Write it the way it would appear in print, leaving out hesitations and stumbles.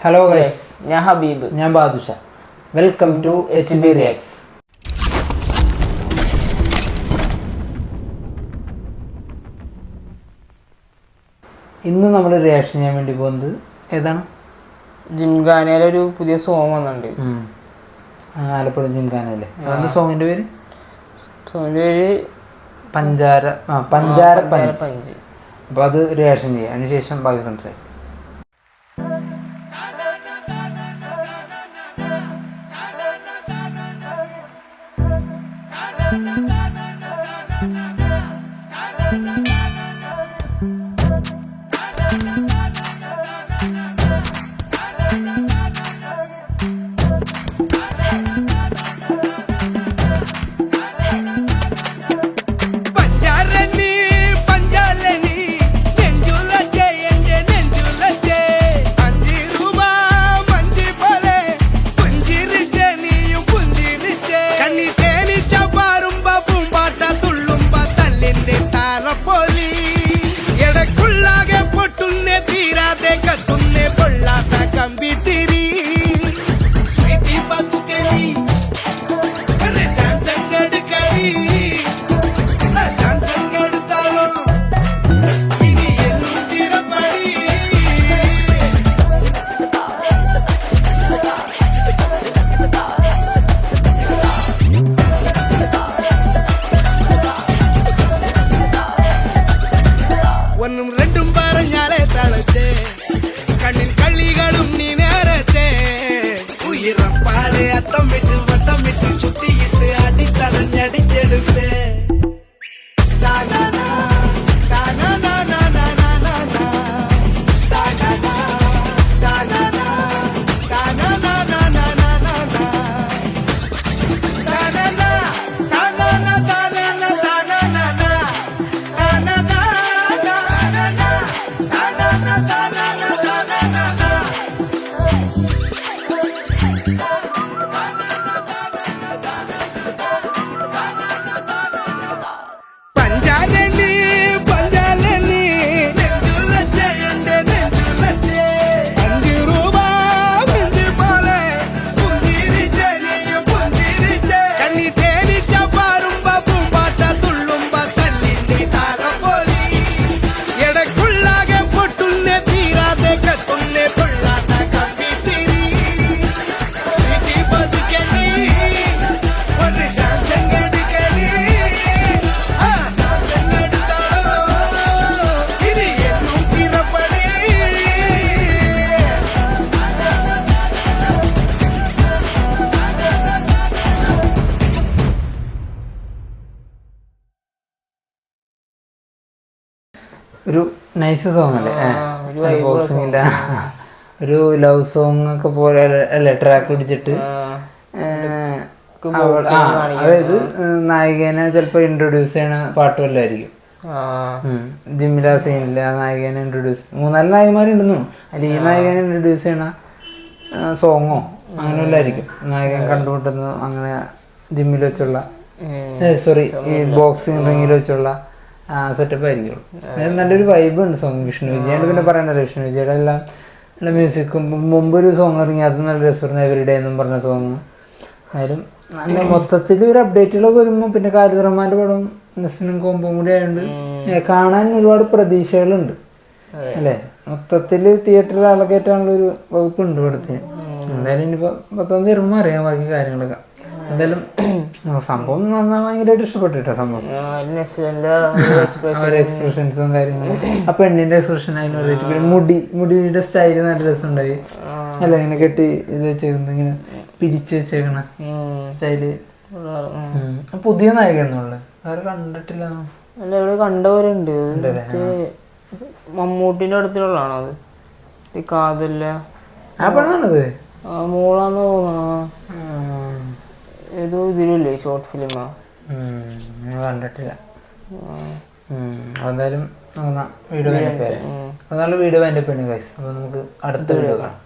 Hello guys, ഞാൻ ഹബീബ്, ഞാൻ Badusha. Welcome to HB Reacts. ഇന്ന് നമ്മൾ റിയാക്ഷൻ ചെയ്യാൻ വേണ്ടി പോകുന്നത് ഏതാണ്? ജിംഖാനയിലെ ഒരു പുതിയ സോങ് വന്നിട്ടുണ്ട്. ആലപ്പുഴ ജിംഖാനയിലെ അതിൻ്റെ സോങ്ങിൻ്റെ പേര് പഞ്ചാര പഞ്ച്. അപ്പോൾ അത് റിയാക്ഷൻ ചെയ്യാം, അതിനുശേഷം ബാക്കി സംസാരിക്കും. ഒരു നൈസ് സോങ് അല്ലേ? ബോക്സിങ്ങിൻ്റെ ഒരു ലവ് സോങ് ഒക്കെ പോലെ അല്ലേ? ട്രാക്ക് പിടിച്ചിട്ട് അതായത് നായികനെ ചിലപ്പോൾ ഇൻട്രൊഡ്യൂസ് ചെയ്യണ പാട്ട് വല്ലതായിരിക്കും. ജിമ്മില സീനില്ല നായികനെ ഇൻട്രൊഡ്യൂസ് 3-4 നായികമാരുണ്ടെന്നു അല്ല ഈ നായികനെ ഇൻട്രൊഡ്യൂസ് ചെയ്യണ സോങ്ങോ അങ്ങനെ വല്ലതായിരിക്കും. നായകൻ കണ്ടുമുട്ടുന്നു അങ്ങനെ ജിമ്മിൽ വെച്ചുള്ള ഈ ബോക്സിങ് റിങ്ങിൽ വെച്ചുള്ള സെറ്റപ്പ് ആയിരിക്കും. നല്ലൊരു വൈബ് ഉണ്ട് സോങ്. വിഷ്ണു വിജയൻ്റെ പിന്നെ പറയണ്ടല്ലോ, വിഷ്ണു വിജയുടെ എല്ലാം നല്ല മ്യൂസിക്കും. മുമ്പൊരു സോങ് ഇറങ്ങി അത് നല്ല രസമായിരുന്നു, എവരിഡേ എന്നും പറഞ്ഞ സോങ്. ആയാലും നല്ല മൊത്തത്തിൽ ഒരു അപ്ഡേറ്റുകളൊക്കെ വരുമ്പോൾ പിന്നെ ഖാലിദ് റഹ്മാൻ്റെ പടം നെസ്സിനും കോമ്പും കൂടി ആയതുകൊണ്ട് കാണാൻ ഒരുപാട് പ്രതീക്ഷകളുണ്ട് അല്ലേ? മൊത്തത്തിൽ തിയേറ്ററിൽ ആളൊക്കെയായിട്ടുള്ളൊരു വകുപ്പുണ്ട് ഇവിടുത്തെ. എന്തായാലും ഇനിയിപ്പോൾ 10-ാം തീയതി വരുമ്പോൾ അറിയാം ബാക്കി കാര്യങ്ങളൊക്കെ. എന്തായാലും സംഭവം ഭയങ്കരമായിട്ട് ഇഷ്ടപ്പെട്ടു കേട്ടോ സംഭവം. അവരുടെ എക്സ്പ്രഷൻസും കാര്യങ്ങളും, ആ പെണ്ണിന്റെ എക്സ്പ്രഷൻ അതിന് പറഞ്ഞിട്ട് പിന്നെ മുടിയുടെ സ്റ്റൈല് നല്ല രസമുണ്ടായി അല്ല? ഇങ്ങനെ കെട്ടി ഇത് വെച്ചേക്കുന്ന ഇങ്ങനെ പിരിച്ചു വെച്ചേക്കണ സ്റ്റൈല്. പുതിയ നായിക എന്നുള്ളത് അവരെ കണ്ടിട്ടില്ല. കണ്ടവരുണ്ട്. മമ്മൂട്ടിന്റെ അടുത്തുള്ളതാണോ അത്? കാതല്ല ആ പെണ്ണാണത്? മോളാന്ന് തോന്നുന്നു. ഏതോ ഇതിലല്ലേ ഷോർട്ട് ഫിലിമാ? കണ്ടിട്ടില്ല. എന്തായാലും വീഡിയോ വേണ്ടി പേര്. അപ്പോൾ നല്ല വീഡിയോ വേണ്ടി പേര് ഗൈസ്. അപ്പോൾ നമുക്ക് അടുത്ത വീഡിയോ കാണാം.